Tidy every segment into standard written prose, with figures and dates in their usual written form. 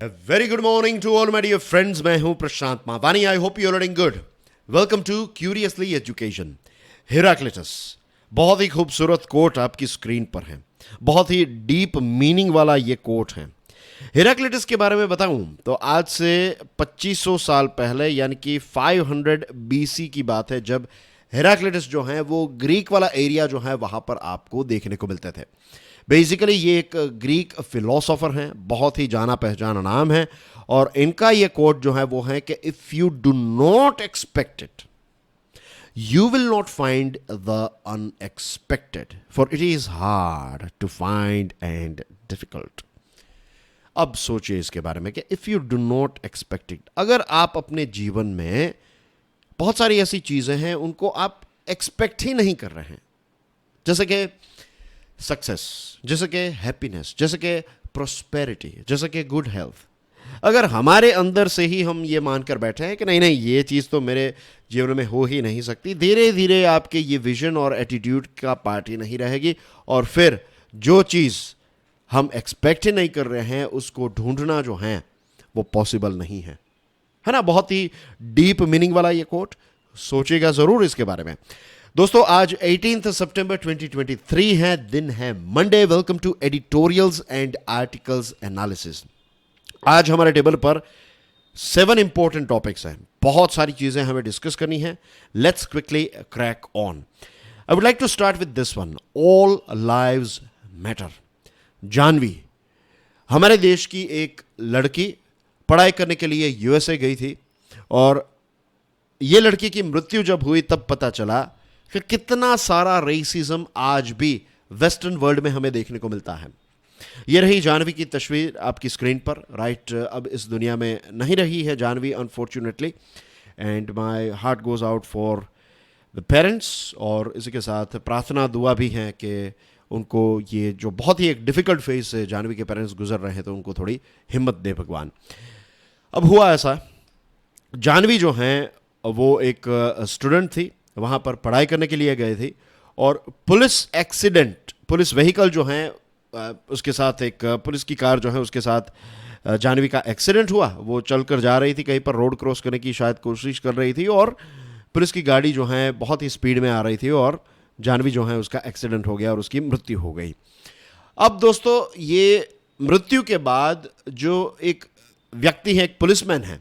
A very good morning to all my dear friends. मैं हूं Prashant Mavani. I hope you are doing good. Welcome to curiously education. Heraclitus. बहुत ही खूबसूरत coat आपकी screen पर है. बहुत ही डीप मीनिंग वाला ये कोट है. हेराक्लिटस के बारे में बताऊं तो आज से 2500 साल पहले यानी कि 500 बीसी की बात है जब हेराक्लिटस जो है वो ग्रीक वाला एरिया जो है वहां पर आपको देखने को मिलते थे. बेसिकली ये एक ग्रीक फिलोसोफर हैं, बहुत ही जाना पहचाना नाम है और इनका ये कोट जो है वो है कि if you do not expect it you will not find the unexpected for it is hard to find and difficult. अब सोचिए इसके बारे में कि if you do not expect it, अगर आप अपने जीवन में बहुत सारी ऐसी चीजें हैं उनको आप एक्सपेक्ट ही नहीं कर रहे हैं, जैसे कि सक्सेस, जैसे कि हैप्पीनेस, जैसे कि प्रोस्पेरिटी, जैसे कि गुड हेल्थ. अगर हमारे अंदर से ही हम ये मानकर बैठे हैं कि नहीं नहीं ये चीज़ तो मेरे जीवन में हो ही नहीं सकती, धीरे धीरे आपके ये विजन और एटीट्यूड का पार्ट ही नहीं रहेगी और फिर जो चीज़ हम एक्सपेक्ट ही नहीं कर रहे हैं उसको ढूंढना जो है वो पॉसिबल नहीं है. है ना. बहुत ही डीप मीनिंग वाला ये कोट. सोचिएगा ज़रूर इसके बारे में. दोस्तों आज 18 सितंबर 2023 है, दिन है Monday. Welcome to editorials and articles analysis. आज हमारे टेबल पर 7 इंपॉर्टेंट टॉपिक्स हैं. बहुत सारी चीजें हमें डिस्कस करनी है. Let's quickly crack on. I would like to start with this one. All lives matter. Jahnavi हमारे देश की एक लड़की पढ़ाई करने के लिए यूएसए गई थी और ये लड़की की मृत्यु जब हुई तब पता चला कि कितना सारा रेसिज्म आज भी वेस्टर्न वर्ल्ड में हमें देखने को मिलता है. ये रही जानवी की तस्वीर आपकी स्क्रीन पर. राइट. अब इस दुनिया में नहीं रही है Jahnavi unfortunately and my heart goes out for the parents. और इसी के साथ प्रार्थना दुआ भी है कि उनको ये जो बहुत ही एक डिफ़िकल्ट फेज से जानवी के पेरेंट्स गुजर रहे हैं तो उनको थोड़ी हिम्मत दे भगवान. अब हुआ ऐसा, जानवी जो हैं वो एक स्टूडेंट थी, वहाँ पर पढ़ाई करने के लिए गए थे और पुलिस व्हीकल जो है उसके साथ एक पुलिस की कार जो है उसके साथ जानवी का एक्सीडेंट हुआ. वो चलकर जा रही थी, कहीं पर रोड क्रॉस करने की शायद कोशिश कर रही थी और पुलिस की गाड़ी जो है बहुत ही स्पीड में आ रही थी और जानवी जो है उसका एक्सीडेंट हो गया और उसकी मृत्यु हो गई. अब दोस्तों ये मृत्यु के बाद जो एक व्यक्ति है, एक पुलिसमैन है,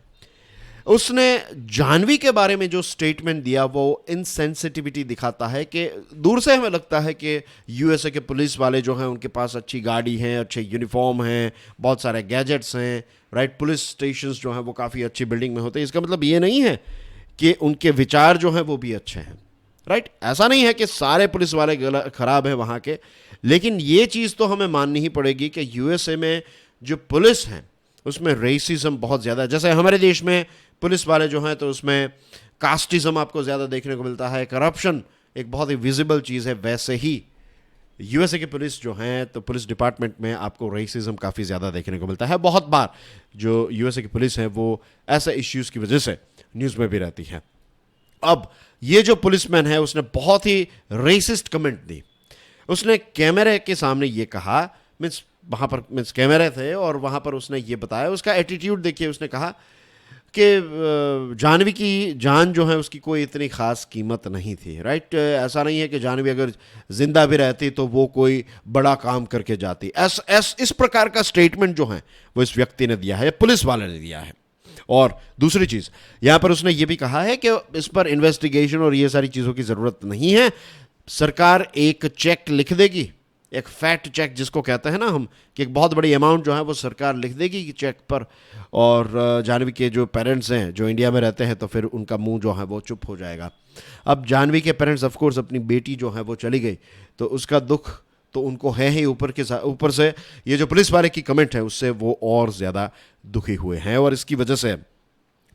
उसने जानवी के बारे में जो स्टेटमेंट दिया वो इनसेंसिटिविटी दिखाता है कि दूर से हमें लगता है कि यूएसए के पुलिस वाले जो हैं उनके पास अच्छी गाड़ी हैं, अच्छे यूनिफॉर्म हैं, बहुत सारे गैजेट्स हैं. राइट. पुलिस स्टेशंस जो हैं वो काफ़ी अच्छी बिल्डिंग में होते हैं. इसका मतलब ये नहीं है कि उनके विचार जो हैं वो भी अच्छे हैं. राइट. ऐसा नहीं है कि सारे पुलिस वाले खराब हैं वहाँ के, लेकिन ये चीज़ तो हमें माननी ही पड़ेगी कि यूएसए में जो पुलिस हैं उसमें रेसिज्म बहुत ज़्यादा है. जैसे हमारे देश में पुलिस वाले जो हैं तो उसमें कास्टिज्म आपको ज़्यादा देखने को मिलता है, करप्शन एक बहुत ही विजिबल चीज़ है, वैसे ही यूएसए के पुलिस जो हैं तो पुलिस डिपार्टमेंट में आपको रेसिज्म काफ़ी ज़्यादा देखने को मिलता है. बहुत बार जो यूएसए की पुलिस है वो ऐसे इश्यूज़ की वजह से न्यूज़ में भी रहती है. अब ये जो पुलिसमैन है उसने बहुत ही रेसिस्ट कमेंट दी. उसने कैमरे के सामने ये कहा, मीन्स वहाँ पर मीन्स कैमरे थे और वहाँ पर उसने ये बताया, उसका एटीट्यूड देखिए. उसने कहा कि जानवी की जान जो है उसकी कोई इतनी ख़ास कीमत नहीं थी. राइट. ऐसा नहीं है कि जानवी अगर ज़िंदा भी रहती तो वो कोई बड़ा काम करके जाती. इस प्रकार का स्टेटमेंट जो है वो इस व्यक्ति ने दिया है, पुलिस वाले ने दिया है. और दूसरी चीज़ यहाँ पर उसने ये भी कहा है कि इस पर इन्वेस्टिगेशन और ये सारी चीज़ों की ज़रूरत नहीं है. सरकार एक चेक लिख देगी, एक फैट चेक जिसको कहते हैं ना हम, कि एक बहुत बड़ी अमाउंट जो है वो सरकार लिख देगी कि चेक पर, और जानवी के जो पेरेंट्स हैं जो इंडिया में रहते हैं तो फिर उनका मुंह जो है वो चुप हो जाएगा. अब जानवी के पेरेंट्स ऑफ कोर्स अपनी बेटी जो है वो चली गई तो उसका दुख तो उनको है ही, ऊपर से ये जो पुलिस वाले की कमेंट है उससे वो और ज़्यादा दुखी हुए हैं. और इसकी वजह से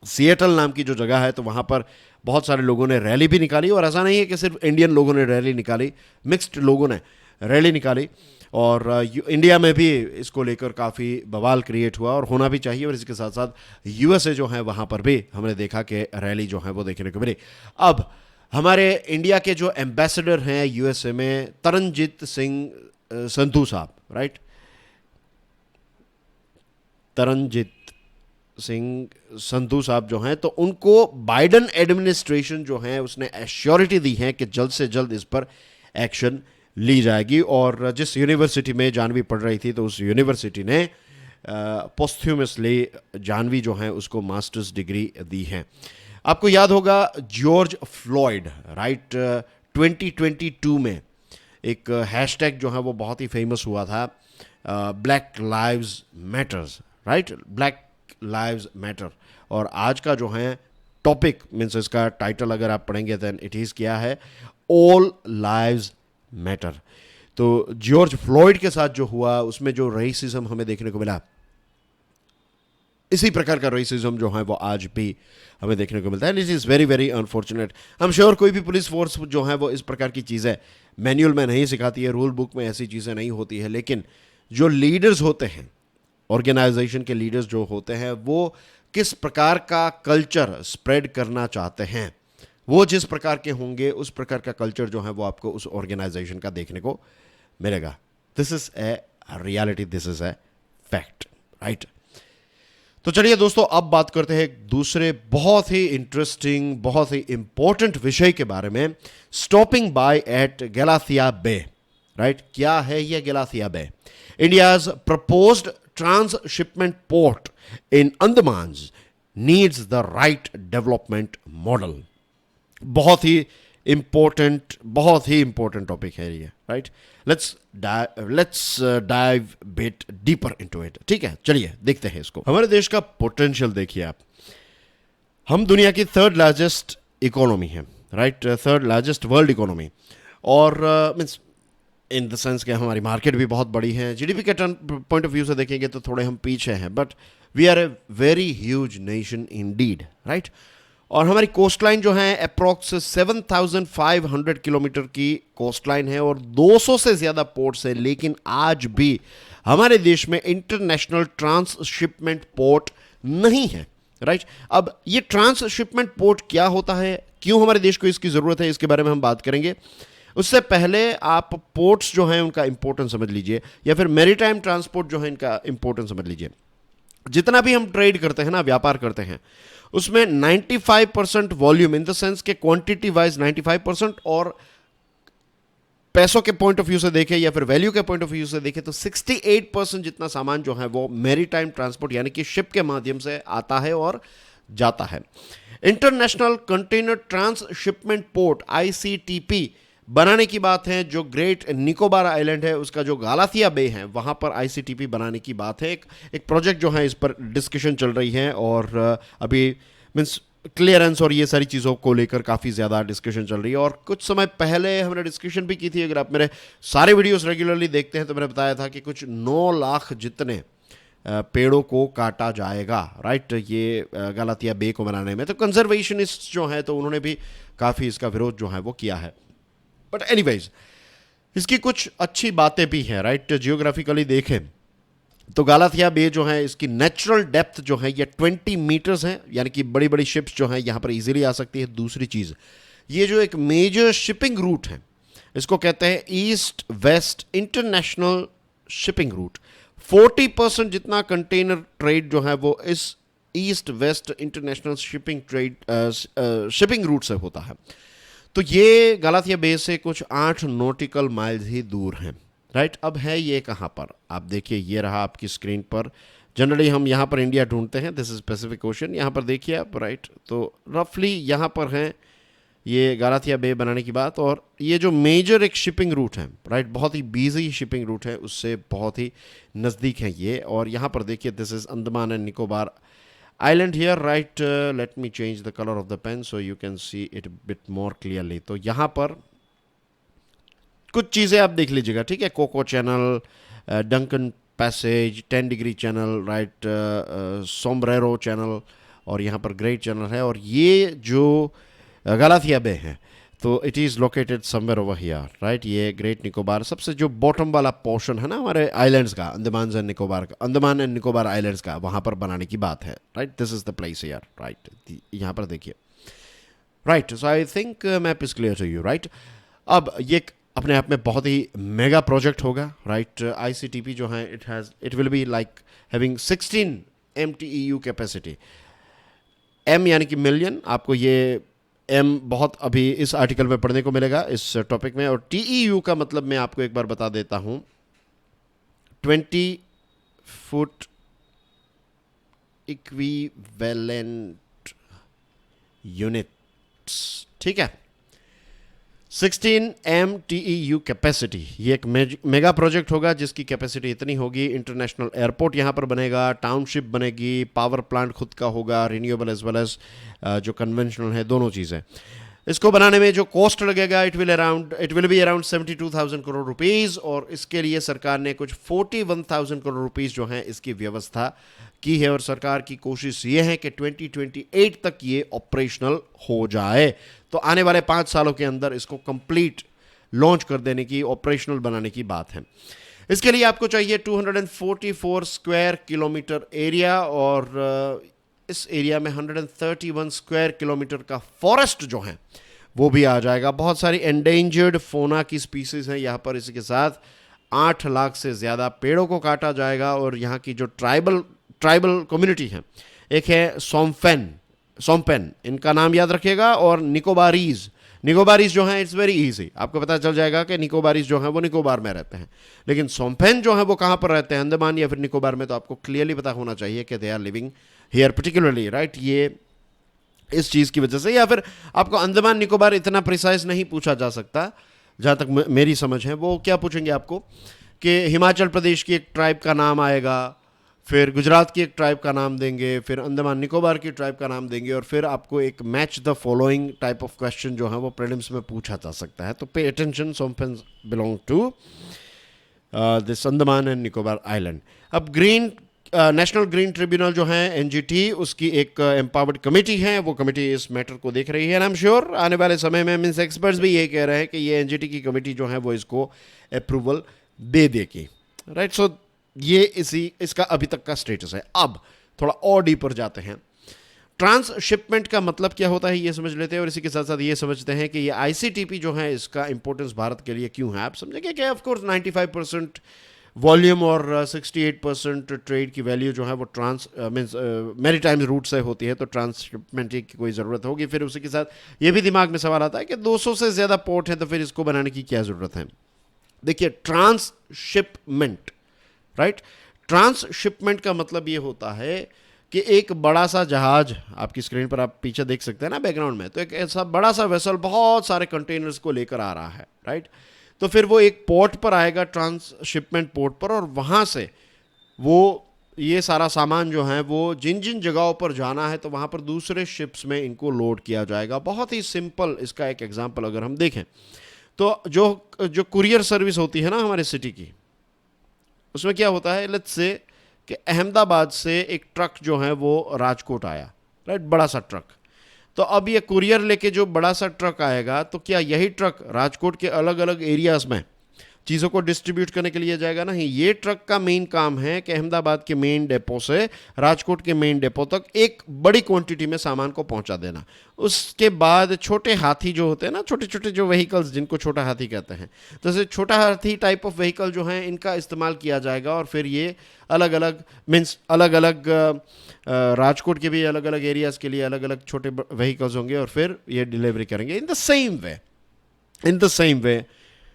सिएटल नाम की जो जगह है तो वहाँ पर बहुत सारे लोगों ने रैली भी निकाली. और ऐसा नहीं है कि सिर्फ इंडियन लोगों ने रैली निकाली, मिक्स्ड लोगों ने रैली निकाली और इंडिया में भी इसको लेकर काफ़ी बवाल क्रिएट हुआ और होना भी चाहिए. और इसके साथ साथ यूएसए जो है वहाँ पर भी हमने देखा कि रैली जो है वो देखने को मिली. अब हमारे इंडिया के जो एम्बेसडर हैं यूएसए में, तरनजीत सिंह संधू साहब, राइट, तरनजीत सिंह संधू साहब जो हैं, तो उनको बाइडन एडमिनिस्ट्रेशन जो है उसने एश्योरिटी दी है कि जल्द से जल्द इस पर एक्शन ली जाएगी। और जिस यूनिवर्सिटी में जानवी पढ़ रही थी तो उस यूनिवर्सिटी ने पोस्थ्यूमसली जानवी जो है उसको मास्टर्स डिग्री दी है। आपको याद होगा जॉर्ज फ्लॉयड, राइट, 2022 में एक हैशटैग जो है वो बहुत ही फेमस हुआ था, black lives matters, right, black lives matter. और आज का जो है टॉपिक मीन्स इसका टाइटल अगर आप पढ़ेंगे देन इट इज़ क्या है, ऑल लाइव्स मैटर। तो जॉर्ज फ्लॉयड के साथ जो हुआ उसमें जो रेसिज्म हमें देखने को मिला, इसी प्रकार का रेसिज्म जो है वो आज भी हमें देखने को मिलता है। This is very very unfortunate. I am sure कोई भी पुलिस फोर्स जो है वो इस प्रकार की चीज़ें मैनुअल में नहीं सिखाती है, रूल बुक में ऐसी चीज़ें नहीं होती है, लेकिन जो लीडर्स होते हैं, ऑर्गेनाइजेशन के लीडर्स जो होते हैं, वो किस प्रकार का कल्चर स्प्रेड करना चाहते हैं, वो जिस प्रकार के होंगे उस प्रकार का कल्चर जो है वो आपको उस ऑर्गेनाइजेशन का देखने को मिलेगा। This is a reality, this is a fact, right. तो चलिए दोस्तों, अब बात करते हैं एक दूसरे बहुत ही इंटरेस्टिंग, बहुत ही इंपॉर्टेंट विषय के बारे में, stopping by at Galathea Bay, right. क्या है यह Galathea Bay? India's proposed transshipment port in Andamans needs the right development model. बहुत ही इंपॉर्टेंट टॉपिक है ये, right. Let's dive bit deeper into it. ठीक है, चलिए देखते हैं इसको। हमारे देश का पोटेंशियल देखिए आप। हम दुनिया की थर्ड लार्जेस्ट इकोनॉमी है, right, third largest world economy. और मीन्स इन द सेंस कि हमारी मार्केट भी बहुत बड़ी है। जीडीपी के पॉइंट ऑफ व्यू से देखेंगे तो थोड़े हम पीछे हैं, but we are a very huge nation indeed, right. और हमारी कोस्ट लाइन जो है अप्रॉक्स 7,500 किलोमीटर की कोस्ट लाइन है और 200 से ज़्यादा पोर्ट्स है, लेकिन आज भी हमारे देश में इंटरनेशनल ट्रांसशिपमेंट पोर्ट नहीं है, राइट। अब ये ट्रांसशिपमेंट पोर्ट क्या होता है, क्यों हमारे देश को इसकी ज़रूरत है, इसके बारे में हम बात करेंगे। उससे पहले आप पोर्ट्स जो हैं उनका इंपॉर्टेंस समझ लीजिए, या फिर मैरीटाइम ट्रांसपोर्ट जो है इनका इंपॉर्टेंस समझ लीजिए। जितना भी हम ट्रेड करते हैं ना, व्यापार करते हैं, उसमें 95% वॉल्यूम इन द सेंस के क्वांटिटी वाइज 95%, और पैसों के पॉइंट ऑफ व्यू से देखें या फिर वैल्यू के पॉइंट ऑफ व्यू से देखें तो 68% जितना सामान जो है वो मैरीटाइम ट्रांसपोर्ट यानी कि शिप के माध्यम से आता है और जाता है। International container transshipment port ICTP बनाने की बात है, जो ग्रेट निकोबार आइलैंड है उसका जो गालाथिया बे है वहाँ पर ICTP बनाने की बात है। एक प्रोजेक्ट जो है इस पर डिस्कशन चल रही है और अभी मीन्स क्लियरेंस और ये सारी चीज़ों को लेकर काफ़ी ज़्यादा डिस्कशन चल रही है। और कुछ समय पहले हमने डिस्कशन भी की थी, अगर आप मेरे सारे वीडियोस रेगुलरली देखते हैं तो मैंने बताया था कि कुछ 9 लाख जितने पेड़ों को काटा जाएगा, राइट, ये गालाथिया बे को बनाने में। तो कंजर्वेशनिस्ट जो है तो उन्होंने भी काफ़ी इसका विरोध जो है वो किया है। बट एनीवेज इसकी कुछ अच्छी बातें भी हैं, राइट। जियोग्राफिकली देखें तो गालाथिया बे जो है इसकी नेचुरल डेप्थ जो है ये 20 मीटर्स है, यानी कि बड़ी बड़ी शिप्स जो हैं यहाँ पर इजीली आ सकती है। दूसरी चीज़, ये जो एक मेजर शिपिंग रूट है इसको कहते हैं east west international shipping root. 40% जितना कंटेनर ट्रेड जो है वो इस east west international shipping root से होता है। तो ये गालाथिया बे से कुछ 8 नॉटिकल माइल्स ही दूर हैं, राइट। अब है ये कहाँ पर, आप देखिए, ये रहा आपकी स्क्रीन पर। जनरली हम यहाँ पर इंडिया ढूंढते हैं, दिस इज पैसिफिक ओशन, यहाँ पर देखिए आप, राइट। तो रफली यहाँ पर हैं ये गालाथिया बे बनाने की बात। और ये जो मेजर एक शिपिंग रूट है, राइट, बहुत ही बिजी शिपिंग रूट है, उससे बहुत ही नज़दीक है ये। और यहाँ पर देखिए, this is Andaman and Nicobar island here, right. Let me change the color of the pen so you can see it a bit more clearly. तो यहाँ पर कुछ चीज़ें आप देख लीजिएगा, ठीक है। Coco Channel, Duncan Passage, 10 Degree Channel, right, Sombrero Channel, और यहाँ पर ग्रेट चैनल है। और ये जो गालाथिया बे है तो it is located somewhere over here, right. ये ग्रेट निकोबार सबसे जो बॉटम वाला पोर्शन है ना हमारे आइलैंड्स का, अंडमान एंड निकोबार का, अंडमान एंड निकोबार आइलैंड्स का, वहाँ पर बनाने की बात है, right. This is the place here, right. यहाँ पर देखिए, right. So I think map is clear to you, right. अब ये अपने आप में बहुत ही मेगा प्रोजेक्ट होगा, राइट। ICTP जो है it will be like having 16 MTEU capacity. M यानी कि मिलियन, आपको ये M बहुत अभी इस आर्टिकल में पढ़ने को मिलेगा इस टॉपिक में। और TEU का मतलब मैं आपको एक बार बता देता हूं, 20 फुट इक्विवेलेंट यूनिट्स, ठीक है। 16 MTEU कैपेसिटी, ये एक मेगा प्रोजेक्ट होगा जिसकी कैपेसिटी इतनी होगी। इंटरनेशनल एयरपोर्ट यहाँ पर बनेगा, टाउनशिप बनेगी, पावर प्लांट खुद का होगा, रिन्यूएबल एज वेल एज जो कन्वेंशनल है, दोनों चीज़ें। इसको बनाने में जो कॉस्ट लगेगा it will be around 72,000 crore rupees, और इसके लिए सरकार ने कुछ 41,000 करोड़ रुपीस जो हैं इसकी व्यवस्था की है। और सरकार की कोशिश ये है कि 2028 तक ये ऑपरेशनल हो जाए। तो आने वाले 5 सालों के अंदर इसको कंप्लीट लॉन्च कर देने की, ऑपरेशनल बनाने की बात है। इसके लिए आपको चाहिए 244 स्क्वायर किलोमीटर एरिया, और इस एरिया में 131 स्क्वायर किलोमीटर का फॉरेस्ट जो है वो भी आ जाएगा। बहुत सारी एंडेंजर्ड फोना की स्पीसीज हैं यहाँ पर। इसके साथ 8 लाख से ज़्यादा पेड़ों को काटा जाएगा। और यहाँ की जो ट्राइबल कम्युनिटी है, एक है सोमपेन, इनका नाम याद रखिएगा, और निकोबारीज जो हैं, इट्स वेरी इजी, आपको पता चल जाएगा कि निकोबारीज जो हैं वो निकोबार में रहते हैं। लेकिन सोमपेन जो है वो कहाँ पर रहते हैं, अंडमान या फिर निकोबार में, तो आपको क्लियरली पता होना चाहिए कि they are living here particularly, right. ये इस चीज़ की वजह से, या फिर आपको अंडमान निकोबार इतना प्रिसाइज नहीं पूछा जा सकता, जहाँ तक मेरी समझ है। वो क्या पूछेंगे आपको कि हिमाचल प्रदेश की एक ट्राइब का नाम आएगा, फिर गुजरात की एक ट्राइब का नाम देंगे, फिर अंडमान निकोबार की ट्राइब का नाम देंगे, और फिर आपको एक match the following type of question जो है वो प्रीलिम्स में पूछा जा सकता है। तो pay attention, Shompen belong to this Andaman and Nicobar island. अब नेशनल ग्रीन ट्रिब्यूनल जो है NGT, उसकी एक एम्पावर्ड कमेटी है, वो कमेटी इस मैटर को देख रही है। आई एम श्योर आने वाले समय में मीन्स एक्सपर्ट्स भी ये कह रहे हैं कि ये NGT की कमेटी जो है वो इसको अप्रूवल दे देगी, राइट। सो ये इसका अभी तक का स्टेटस है। अब थोड़ा और डीपर जाते हैं। ट्रांसशिपमेंट का मतलब क्या होता है ये समझ लेते हैं, और इसी के साथ साथ ये समझते हैं कि ये ICTP जो है इसका इंपॉर्टेंस भारत के लिए क्यों है। आप समझेंगे कि ऑफकोर्स 95% वॉल्यूम और 68% ट्रेड की वैल्यू जो है वो मैरीटाइम रूट से होती है, तो ट्रांसशिपमेंट की कोई ज़रूरत होगी। फिर उसी के साथ ये भी दिमाग में सवाल आता है कि 200 से ज़्यादा पोर्ट है, तो फिर इसको बनाने की क्या ज़रूरत है। देखिए, ट्रांसशिपमेंट, राइट, ट्रांसशिपमेंट का मतलब ये होता है कि एक बड़ा सा जहाज, आपकी स्क्रीन पर आप पीछे देख सकते हैं ना बैकग्राउंड में, तो एक ऐसा बड़ा सा वेसल बहुत सारे कंटेनर्स को लेकर आ रहा है, राइट। तो फिर वो एक पोर्ट पर आएगा, ट्रांसशिपमेंट पोर्ट पर, और वहाँ से वो ये सारा सामान जो है वो जिन जिन जगहों पर जाना है तो वहाँ पर दूसरे शिप्स में इनको लोड किया जाएगा। बहुत ही सिंपल इसका एक एग्जांपल अगर हम देखें तो जो कुरियर सर्विस होती है ना हमारे सिटी की, उसमें क्या होता है, लेट्स से कि अहमदाबाद से एक ट्रक जो है वो राजकोट आया, राइट, बड़ा सा ट्रक। तो अब ये कुरियर लेके जो बड़ा सा ट्रक आएगा, तो क्या यही ट्रक राजकोट के अलग अलग एरियाज में चीज़ों को डिस्ट्रीब्यूट करने के लिए जाएगा? नहीं, ये ट्रक का मेन काम है कि अहमदाबाद के मेन डेपो से राजकोट के मेन डेपो तक एक बड़ी क्वांटिटी में सामान को पहुंचा देना। उसके बाद छोटे हाथी जो होते हैं ना, छोटे छोटे जो व्हीकल्स जिनको छोटा हाथी कहते हैं, तो जैसे छोटा हाथी टाइप ऑफ व्हीकल जो हैं इनका इस्तेमाल किया जाएगा, और फिर ये अलग अलग राजकोट के भी अलग अलग एरियाज़ के लिए अलग अलग छोटे व्हीकल्स होंगे, और फिर ये डिलीवरी करेंगे। इन द सेम वे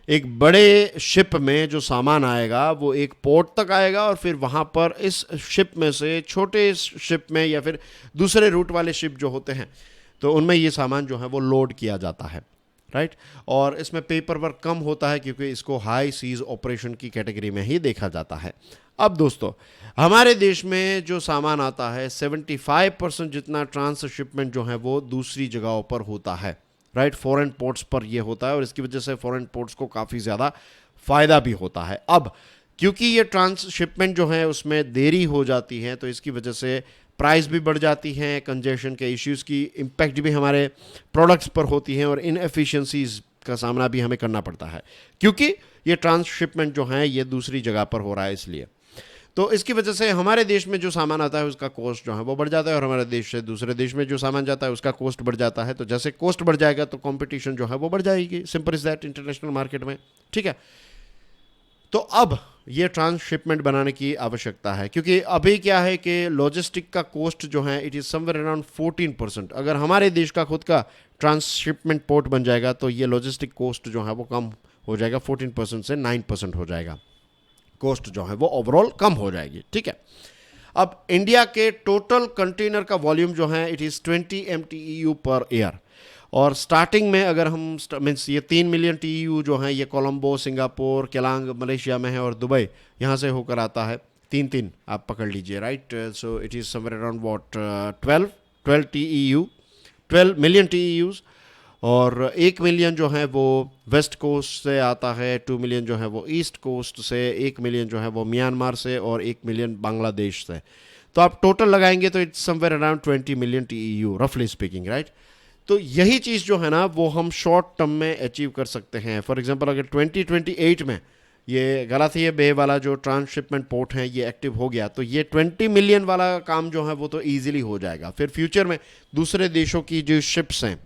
एक बड़े शिप में जो सामान आएगा वो एक पोर्ट तक आएगा, और फिर वहाँ पर इस शिप में से छोटे शिप में या फिर दूसरे रूट वाले शिप जो होते हैं तो उनमें ये सामान जो है वो लोड किया जाता है, राइट। और इसमें पेपर वर्क कम होता है क्योंकि इसको हाई सीज ऑपरेशन की कैटेगरी में ही देखा जाता है। अब दोस्तों, हमारे देश में जो सामान आता है 75% जितना ट्रांसशिपमेंट जो है वो दूसरी जगहों पर होता है, राइट, फॉरेन पोर्ट्स पर ये होता है, और इसकी वजह से फॉरेन पोर्ट्स को काफ़ी ज़्यादा फ़ायदा भी होता है। अब क्योंकि ये ट्रांसशिपमेंट जो है उसमें देरी हो जाती है, तो इसकी वजह से प्राइस भी बढ़ जाती हैं, कंजेशन के इश्यूज़ की इम्पैक्ट भी हमारे प्रोडक्ट्स पर होती हैं, और इनएफिशिएंसीज का सामना भी हमें करना पड़ता है क्योंकि ये ट्रांसशिपमेंट जो है ये दूसरी जगह पर हो रहा है। इसलिए तो इसकी वजह से हमारे देश में जो सामान आता है उसका कॉस्ट जो है वो बढ़ जाता है, और हमारे देश से दूसरे देश में जो सामान जाता है उसका कॉस्ट बढ़ जाता है। तो जैसे कॉस्ट बढ़ जाएगा तो कंपटीशन जो है वो बढ़ जाएगी, simple is that, international market में, ठीक है। तो अब ये ट्रांसशिपमेंट बनाने की आवश्यकता है, क्योंकि अभी क्या है कि लॉजिस्टिक का कॉस्ट जो है इट इज़ समवेयर अराउंड 14%। अगर हमारे देश का खुद का ट्रांसशिपमेंट पोर्ट बन जाएगा तो ये लॉजिस्टिक कॉस्ट जो है वो कम हो जाएगा, 14% से 9% हो जाएगा, कॉस्ट जो है वो ओवरऑल कम हो जाएगी। ठीक है, अब इंडिया के टोटल कंटेनर का वॉल्यूम जो है it is 20 MTEU per year, और स्टार्टिंग में अगर हम मीन्स ये 3 मिलियन TEU जो है ये कोलंबो, सिंगापुर, केलांग मलेशिया में है, और दुबई यहाँ से होकर आता है, तीन तीन आप पकड़ लीजिए, right. So it is somewhere around what 12 TEU, 12 million TEUs, और 1 मिलियन जो है वो वेस्ट कोस्ट से आता है, 2 मिलियन जो है वो ईस्ट कोस्ट से, 1 मिलियन जो है वो म्यांमार से, और 1 मिलियन बांग्लादेश से। तो आप टोटल लगाएंगे तो it's somewhere around 20 million TEU रफली स्पीकिंग, राइट। तो यही चीज़ जो है ना वो हम शॉर्ट टर्म में अचीव कर सकते हैं। फॉर एग्जांपल अगर 2028 में ये गलाथिया बे वाला जो ट्रांसशिपमेंट पोर्ट है ये एक्टिव हो गया तो ये 20 मिलियन वाला काम जो है वो तो ईजिली हो जाएगा। फिर फ्यूचर में दूसरे देशों की जो शिप्स हैं,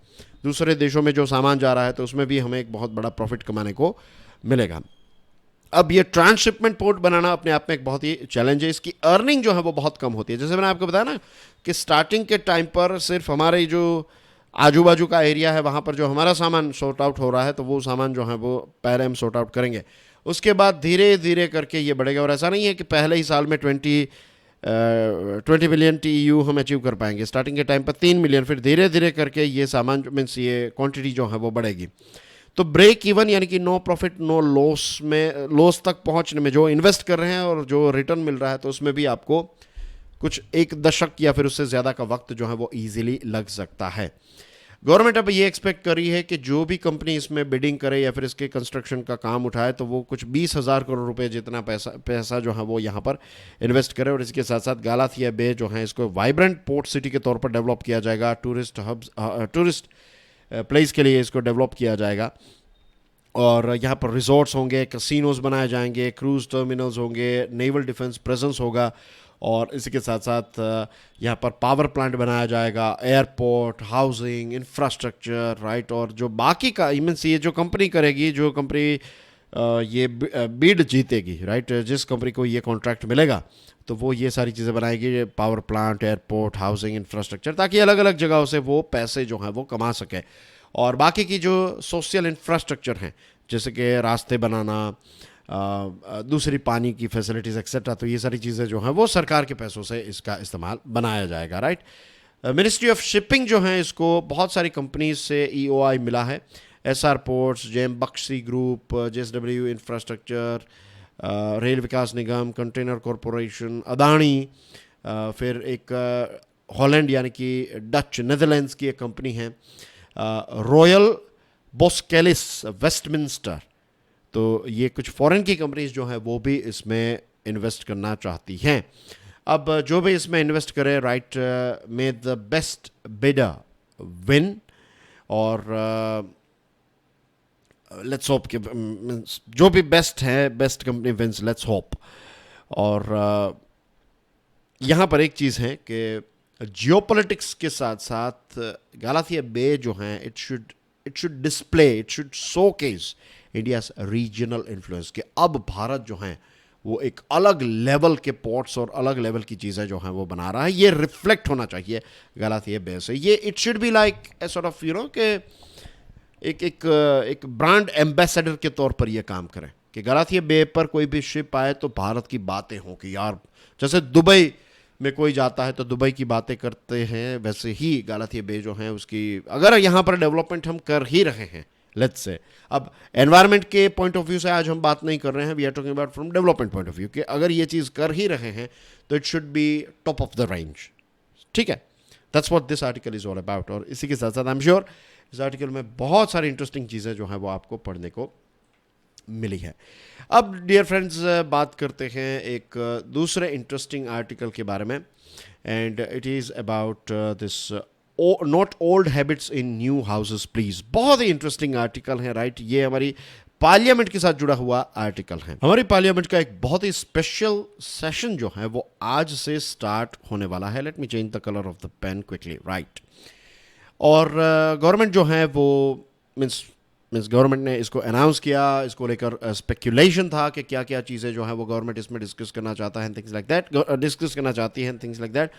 दूसरे देशों में जो सामान जा रहा है तो उसमें भी हमें एक बहुत बड़ा प्रॉफिट कमाने को मिलेगा। अब ये ट्रांसशिपमेंट पोर्ट बनाना अपने आप में एक बहुत ही चैलेंज है, इसकी अर्निंग जो है वो बहुत कम होती है। जैसे मैंने आपको बताया ना कि स्टार्टिंग के टाइम पर सिर्फ हमारे जो आजू बाजू का एरिया है वहाँ पर जो हमारा सामान सॉर्ट आउट हो रहा है तो वो सामान जो है वो पहले हम सॉर्ट आउट करेंगे, उसके बाद धीरे धीरे करके ये बढ़ेगा। और ऐसा नहीं है कि पहले ही साल में 20 मिलियन TEU हम अचीव कर पाएंगे। स्टार्टिंग के टाइम पर 3 मिलियन, फिर धीरे धीरे करके ये सामान मीन्स ये क्वांटिटी जो है वो बढ़ेगी। तो ब्रेक इवन यानी कि नो प्रॉफिट नो लॉस में, लॉस तक पहुंचने में जो इन्वेस्ट कर रहे हैं और जो रिटर्न मिल रहा है तो उसमें भी आपको कुछ 1 दशक या फिर उससे ज़्यादा का वक्त जो है वो ईजिली लग सकता है। गवर्नमेंट अब ये एक्सपेक्ट कर रही है कि जो भी कंपनी इसमें बिडिंग करे या फिर इसके कंस्ट्रक्शन का काम उठाए तो वो कुछ 20,000 करोड़ रुपए जितना पैसा जो है वो यहाँ पर इन्वेस्ट करे। और इसके साथ साथ गलाथिया बे जो है इसको वाइब्रेंट पोर्ट सिटी के तौर पर डेवलप किया जाएगा, टूरिस्ट हब्स, टूरिस्ट प्लेस के लिए इसको डेवलप किया जाएगा। और यहाँ पर रिजॉर्ट्स होंगे, कैसीनोज बनाए जाएंगे, क्रूज टर्मिनल्स होंगे, नेवल डिफेंस प्रेजेंस होगा, और इसी के साथ साथ यहाँ पर पावर प्लांट बनाया जाएगा, एयरपोर्ट, हाउसिंग, इंफ्रास्ट्रक्चर, राइट। और जो बाकी का मीन्स ये जो कंपनी करेगी, जो कंपनी ये बिड जीतेगी, राइट, जिस कंपनी को ये कॉन्ट्रैक्ट मिलेगा तो वो ये सारी चीज़ें बनाएगी, power plant, airport, housing, infrastructure, ताकि अलग अलग जगहों से वो पैसे जो हैं वो कमा सके। और बाकी की जो सोशल इंफ्रास्ट्रक्चर हैं जैसे कि रास्ते बनाना, दूसरी पानी की फैसिलिटीज़ एक्सेट्रा, तो ये सारी चीज़ें जो हैं वो सरकार के पैसों से इसका इस्तेमाल बनाया जाएगा, राइट। मिनिस्ट्री ऑफ शिपिंग जो है इसको बहुत सारी कंपनीज से EOI मिला है, SR ports, JM Baxi group, JSW infrastructure, Rail Vikas Nigam, container corporation, Adani, फिर एक हॉलैंड यानी कि डच नेदरलैंड्स की एक कंपनी है, रॉयल बोस्केलिस वेस्टमिंस्टर। तो ये कुछ फॉरेन की कंपनीज जो हैं वो भी इसमें इन्वेस्ट करना चाहती हैं। अब जो भी इसमें इन्वेस्ट करे, right, may the best bidder win, और लेट्स होप कि जो भी बेस्ट है, best company wins, let's hope. और यहाँ पर एक चीज़ है कि जियोपॉलिटिक्स के साथ साथ गलाथिया बे जो हैं it should display, it should showcase India's regional influence, कि अब भारत जो है वो एक अलग लेवल के पोर्ट्स और अलग लेवल की चीज़ें जो हैं वो बना रहा है। ये रिफ्लेक्ट होना चाहिए गलाथिया बे से। ये it should be like a sort of कि एक ब्रांड एम्बेसडर के तौर पर ये काम करें कि गलाथिया बे पर कोई भी शिप आए तो भारत की बातें हों, कि यार जैसे दुबई में कोई जाता है तो दुबई की बातें करते हैं, वैसे ही गलाथिया बे जो है उसकी, अगर यहाँ पर डेवलपमेंट हम कर ही रहे हैं, लेट्स से, अब एनवायरनमेंट के पॉइंट ऑफ व्यू से आज हम बात नहीं कर रहे हैं, we are talking about from development point of view, कि अगर ये चीज़ कर ही रहे हैं तो it should be top of the range. ठीक है, that's what this article is all about. और इसी के साथ साथ आई एम श्योर इस आर्टिकल में बहुत सारी इंटरेस्टिंग चीज़ें जो हैं वो आपको पढ़ने को मिली है। अब डियर फ्रेंड्स बात करते हैं एक दूसरे इंटरेस्टिंग आर्टिकल के बारे में, and it is about this not old habits in new houses please. बहुत ही इंटरेस्टिंग आर्टिकल है, राइट। ये हमारी पार्लियामेंट के साथ जुड़ा हुआ आर्टिकल है। हमारी पार्लियामेंट का एक बहुत ही स्पेशल सेशन जो है वो आज से स्टार्ट होने वाला है। Let me change the colour of the pen quickly, right. और गवर्नमेंट जो है वो मीन्स मीन्स गवर्नमेंट ने इसको अनाउंस किया, इसको लेकर स्पेक्यूलेशन था कि क्या क्या चीज़ें जो है वो गवर्नमेंट इसमें डिस्कस करना चाहता है, थिंग्स लाइक दैट, डिस्कस करना चाहती है, थिंग्स लाइक दैट।